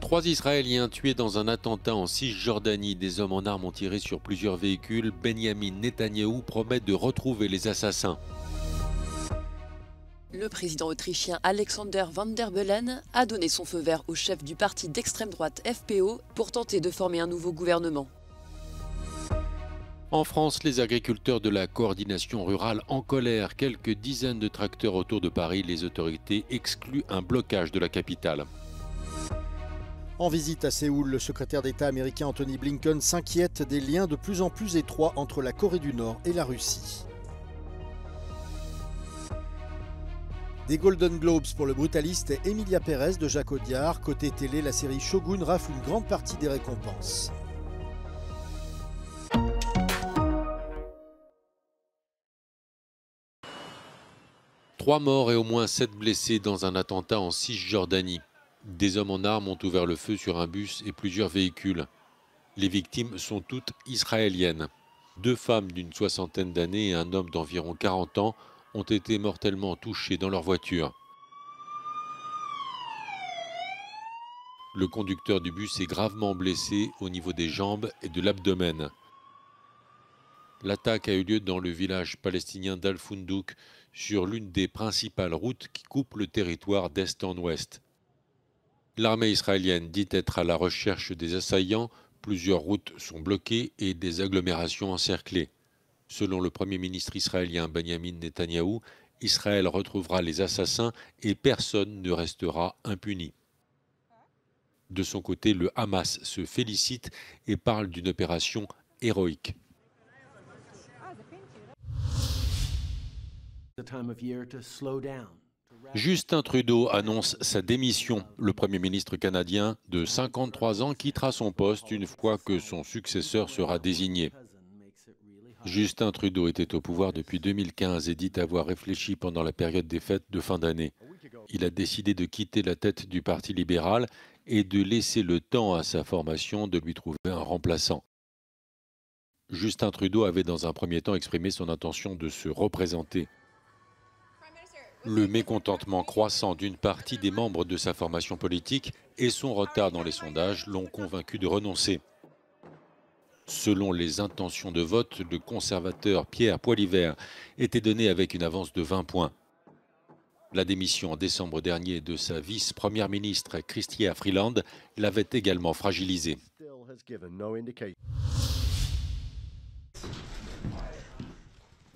3 Israéliens tués dans un attentat en Cisjordanie. Des hommes en armes ont tiré sur plusieurs véhicules. Benyamin Netanyahou promet de retrouver les assassins. Le président autrichien Alexander Van der Bellen a donné son feu vert au chef du parti d'extrême droite FPO pour tenter de former un nouveau gouvernement. En France, les agriculteurs de la coordination rurale en colère. Quelques dizaines de tracteurs autour de Paris. Les autorités excluent un blocage de la capitale. En visite à Séoul, le secrétaire d'État américain Anthony Blinken s'inquiète des liens de plus en plus étroits entre la Corée du Nord et la Russie. Des Golden Globes pour le brutaliste Emilia Pérez de Jacques Audiard. Côté télé, la série Shogun rafle une grande partie des récompenses. Trois morts et au moins 7 blessés dans un attentat en Cisjordanie. Des hommes en armes ont ouvert le feu sur un bus et plusieurs véhicules. Les victimes sont toutes israéliennes. 2 femmes d'une soixantaine d'années et un homme d'environ 40 ans ont été mortellement touchés dans leur voiture. Le conducteur du bus est gravement blessé au niveau des jambes et de l'abdomen. L'attaque a eu lieu dans le village palestinien d'Al-Fundouk, sur l'une des principales routes qui coupent le territoire d'est en ouest. L'armée israélienne dit être à la recherche des assaillants. Plusieurs routes sont bloquées et des agglomérations encerclées. Selon le Premier ministre israélien Benyamin Netanyahou, Israël retrouvera les assassins et personne ne restera impuni. De son côté, le Hamas se félicite et parle d'une opération héroïque. Justin Trudeau annonce sa démission. Le Premier ministre canadien de 53 ans quittera son poste une fois que son successeur sera désigné. Justin Trudeau était au pouvoir depuis 2015 et dit avoir réfléchi pendant la période des fêtes de fin d'année. Il a décidé de quitter la tête du Parti libéral et de laisser le temps à sa formation de lui trouver un remplaçant. Justin Trudeau avait dans un premier temps exprimé son intention de se représenter. Le mécontentement croissant d'une partie des membres de sa formation politique et son retard dans les sondages l'ont convaincu de renoncer. Selon les intentions de vote, le conservateur Pierre Poilievre était donné avec une avance de 20 points. La démission en décembre dernier de sa vice-première ministre Chrystia Freeland l'avait également fragilisé.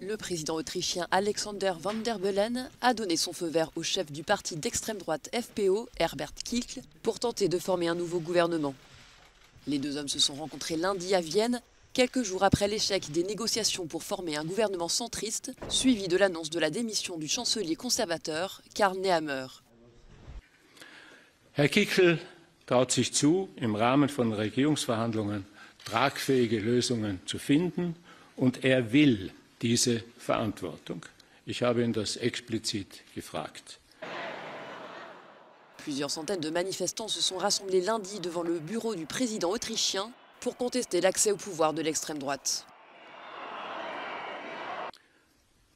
Le président autrichien Alexander Van der Bellen a donné son feu vert au chef du parti d'extrême droite FPO, Herbert Kickl, pour tenter de former un nouveau gouvernement. Les 2 hommes se sont rencontrés lundi à Vienne, quelques jours après l'échec des négociations pour former un gouvernement centriste, suivi de l'annonce de la démission du chancelier conservateur Karl Nehammer. Herr Kickl traut sich zu, im Rahmen von Regierungsverhandlungen tragfähige Lösungen zu finden, und er will diese Verantwortung. Ich habe ihn das explizit gefragt. Plusieurs centaines de manifestants se sont rassemblés lundi devant le bureau du président autrichien pour contester l'accès au pouvoir de l'extrême droite.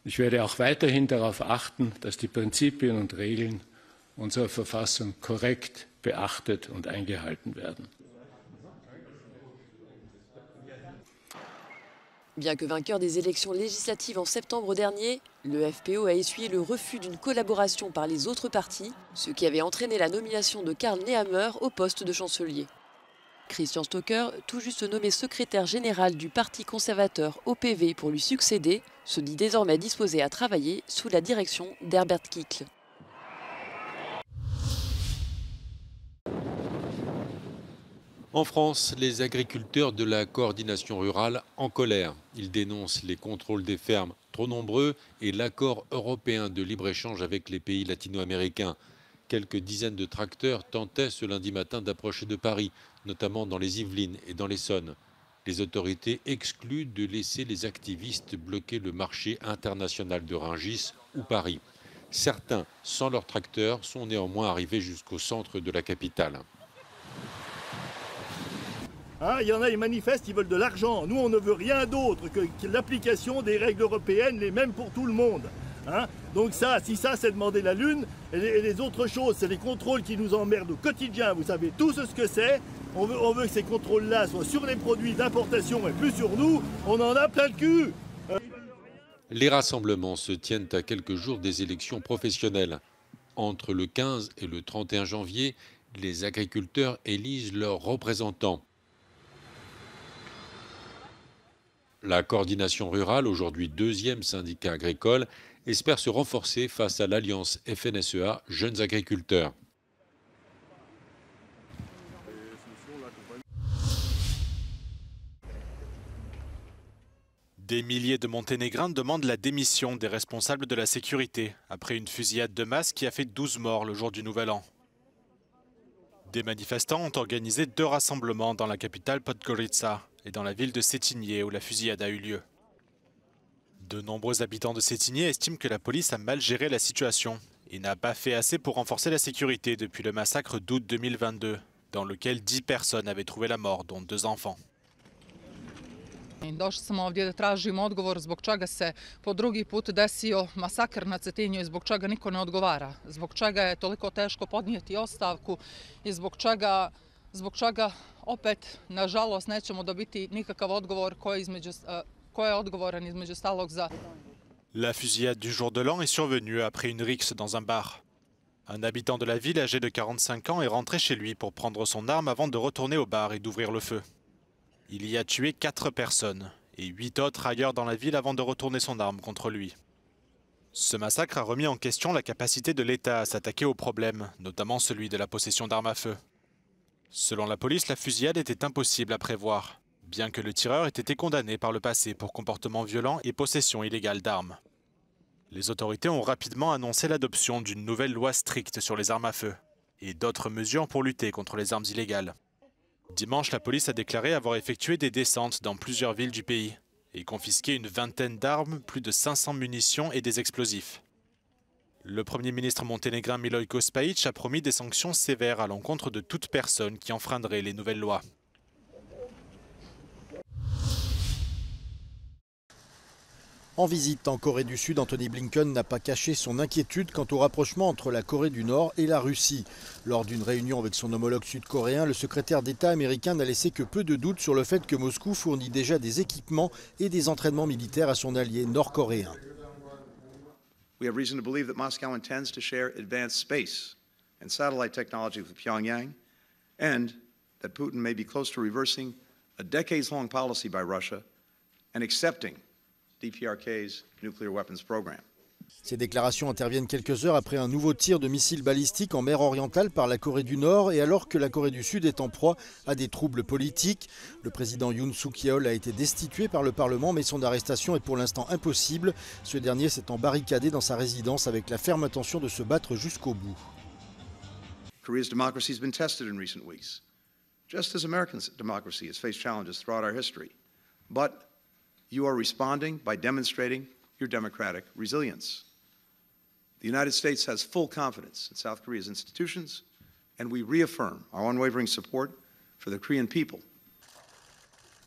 Ich werde auch weiterhin darauf achten, dass die Prinzipien und Regeln unserer Verfassung korrekt beachtet und eingehalten werden. Bien que vainqueur des élections législatives en septembre dernier, le FPO a essuyé le refus d'une collaboration par les autres partis, ce qui avait entraîné la nomination de Karl Nehammer au poste de chancelier. Christian Stocker, tout juste nommé secrétaire général du Parti conservateur OPV pour lui succéder, se dit désormais disposé à travailler sous la direction d'Herbert Kickl. En France, les agriculteurs de la coordination rurale en colère. Ils dénoncent les contrôles des fermes trop nombreux et l'accord européen de libre-échange avec les pays latino-américains. Quelques dizaines de tracteurs tentaient ce lundi matin d'approcher de Paris, notamment dans les Yvelines et dans l'Essonne. Les autorités excluent de laisser les activistes bloquer le marché international de Rungis ou Paris. Certains, sans leurs tracteurs, sont néanmoins arrivés jusqu'au centre de la capitale. Il y en a, ils manifestent, ils veulent de l'argent. Nous, on ne veut rien d'autre que l'application des règles européennes, les mêmes pour tout le monde. Hein? Donc ça, si ça c'est demander la Lune, et les autres choses, c'est les contrôles qui nous emmerdent au quotidien, vous savez tous ce que c'est. On veut que ces contrôles-là soient sur les produits d'importation et plus sur nous, on en a plein le cul. Les rassemblements se tiennent à quelques jours des élections professionnelles. Entre le 15 et le 31 janvier, les agriculteurs élisent leurs représentants. La coordination rurale, aujourd'hui deuxième syndicat agricole, espère se renforcer face à l'alliance FNSEA Jeunes Agriculteurs. Des milliers de Monténégrins demandent la démission des responsables de la sécurité après une fusillade de masse qui a fait 12 morts le jour du Nouvel An. Des manifestants ont organisé 2 rassemblements dans la capitale Podgorica et dans la ville de Cetinje où la fusillade a eu lieu. De nombreux habitants de Cetinje estiment que la police a mal géré la situation et n'a pas fait assez pour renforcer la sécurité depuis le massacre d'août 2022, dans lequel 10 personnes avaient trouvé la mort, dont 2 enfants. Došli smo ovdje da tražimo odgovor zbog čega se po drugi put desio masakr na Cetinju i zbog čega niko ne odgovara. Zbog čega je toliko teško podnijeti ostavku i zbog čega opet, nažalost, nećemo dobiti nikakav odgovor ko je odgovoran između stalog za... La fusillade du jour de l'an est survenue après une rixe dans un bar. Un habitant de la ville âgé de 45 ans est rentré chez lui pour prendre son arme avant de retourner au bar et d'ouvrir le feu. Il y a tué 4 personnes et 8 autres ailleurs dans la ville avant de retourner son arme contre lui. Ce massacre a remis en question la capacité de l'État à s'attaquer aux problèmes, notamment celui de la possession d'armes à feu. Selon la police, la fusillade était impossible à prévoir, bien que le tireur ait été condamné par le passé pour comportement violent et possession illégale d'armes. Les autorités ont rapidement annoncé l'adoption d'une nouvelle loi stricte sur les armes à feu et d'autres mesures pour lutter contre les armes illégales. Dimanche, la police a déclaré avoir effectué des descentes dans plusieurs villes du pays et confisqué une vingtaine d'armes, plus de 500 munitions et des explosifs. Le Premier ministre monténégrin Milojko Spajić a promis des sanctions sévères à l'encontre de toute personne qui enfreindrait les nouvelles lois. En visite en Corée du Sud, Anthony Blinken n'a pas caché son inquiétude quant au rapprochement entre la Corée du Nord et la Russie. Lors d'une réunion avec son homologue sud-coréen, le secrétaire d'État américain n'a laissé que peu de doutes sur le fait que Moscou fournit déjà des équipements et des entraînements militaires à son allié nord-coréen. We have reason to believe that Moscow intends to share advanced space and satellite technology with Pyongyang, and that Putin may be close to reversing a decades-long policy by Russia and accepting DPRK's nuclear weapons program. Ces déclarations interviennent quelques heures après un nouveau tir de missiles balistiques en mer orientale par la Corée du Nord et alors que la Corée du Sud est en proie à des troubles politiques. Le président Yoon Suk-yeol a été destitué par le Parlement, mais son arrestation est pour l'instant impossible. Ce dernier s'est embarricadé dans sa résidence avec la ferme intention de se battre jusqu'au bout. Korea's democracy has been tested in recent weeks, just as American democracy has faced challenges throughout our history. But you are responding by demonstrating your democratic resilience. The United States has full confidence in South Korea's institutions, and we reaffirm our unwavering support for the Korean people.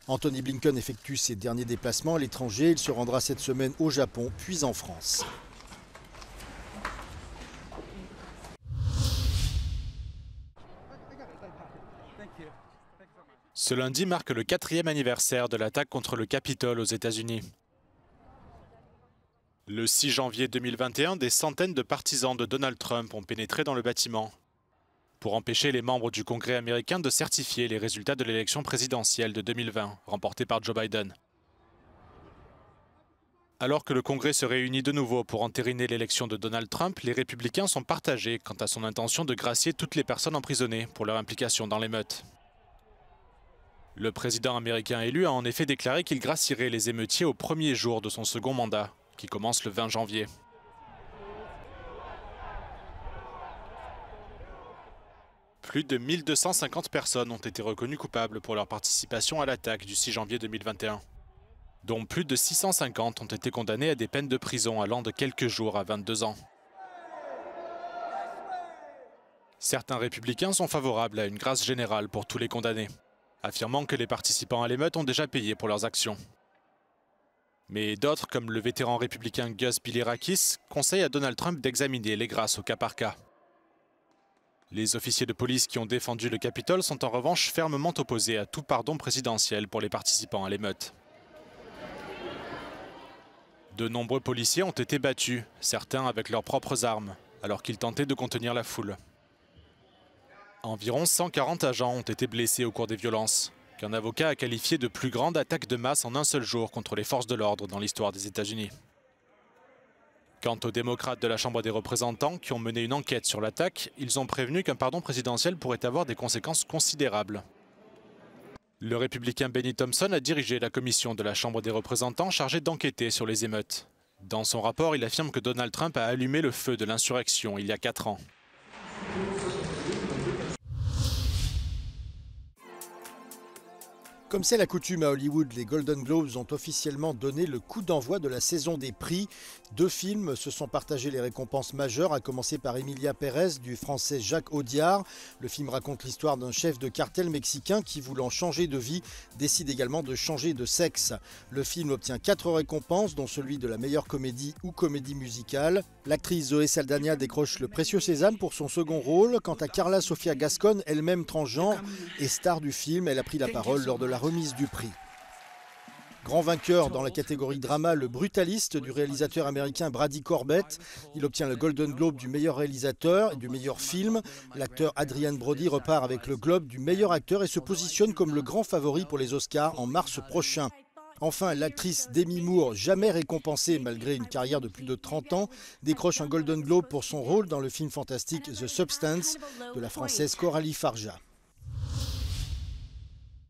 Anthony Blinken effectue ses derniers déplacements à l'étranger. Il se rendra cette semaine au Japon, puis en France. Ce lundi marque le 4e anniversaire de l'attaque contre le Capitole aux États-Unis. Le 6 janvier 2021, des centaines de partisans de Donald Trump ont pénétré dans le bâtiment pour empêcher les membres du Congrès américain de certifier les résultats de l'élection présidentielle de 2020, remportée par Joe Biden. Alors que le Congrès se réunit de nouveau pour entériner l'élection de Donald Trump, les républicains sont partagés quant à son intention de gracier toutes les personnes emprisonnées pour leur implication dans l'émeute. Le président américain élu a en effet déclaré qu'il gracierait les émeutiers au premier jour de son second mandat, qui commence le 20 janvier. Plus de 1250 personnes ont été reconnues coupables pour leur participation à l'attaque du 6 janvier 2021, dont plus de 650 ont été condamnées à des peines de prison allant de quelques jours à 22 ans. Certains républicains sont favorables à une grâce générale pour tous les condamnés, affirmant que les participants à l'émeute ont déjà payé pour leurs actions. Mais d'autres, comme le vétéran républicain Gus Bilirakis, conseillent à Donald Trump d'examiner les grâces au cas par cas. Les officiers de police qui ont défendu le Capitole sont en revanche fermement opposés à tout pardon présidentiel pour les participants à l'émeute. De nombreux policiers ont été battus, certains avec leurs propres armes, alors qu'ils tentaient de contenir la foule. Environ 140 agents ont été blessés au cours des violences, qu'un avocat a qualifié de plus grande attaque de masse en un seul jour contre les forces de l'ordre dans l'histoire des États-Unis. Quant aux démocrates de la Chambre des représentants qui ont mené une enquête sur l'attaque, ils ont prévenu qu'un pardon présidentiel pourrait avoir des conséquences considérables. Le républicain Benny Thompson a dirigé la commission de la Chambre des représentants chargée d'enquêter sur les émeutes. Dans son rapport, il affirme que Donald Trump a allumé le feu de l'insurrection il y a 4 ans. Comme c'est la coutume à Hollywood, les Golden Globes ont officiellement donné le coup d'envoi de la saison des prix. 2 films se sont partagés les récompenses majeures, à commencer par Emilia Pérez du français Jacques Audiard. Le film raconte l'histoire d'un chef de cartel mexicain qui, voulant changer de vie, décide également de changer de sexe. Le film obtient 4 récompenses, dont celui de la meilleure comédie ou comédie musicale. L'actrice Zoé Saldana décroche le précieux sésame pour son second rôle. Quant à Carla Sofia Gascon, elle-même transgenre et star du film, elle a pris la parole lors de la remise du prix. Grand vainqueur dans la catégorie drama, Le Brutaliste du réalisateur américain Brady Corbett. Il obtient le Golden Globe du meilleur réalisateur et du meilleur film. L'acteur Adrian Brody repart avec le Globe du meilleur acteur et se positionne comme le grand favori pour les Oscars en mars prochain. Enfin, l'actrice Demi Moore, jamais récompensée malgré une carrière de plus de 30 ans, décroche un Golden Globe pour son rôle dans le film fantastique The Substance de la française Coralie Farja.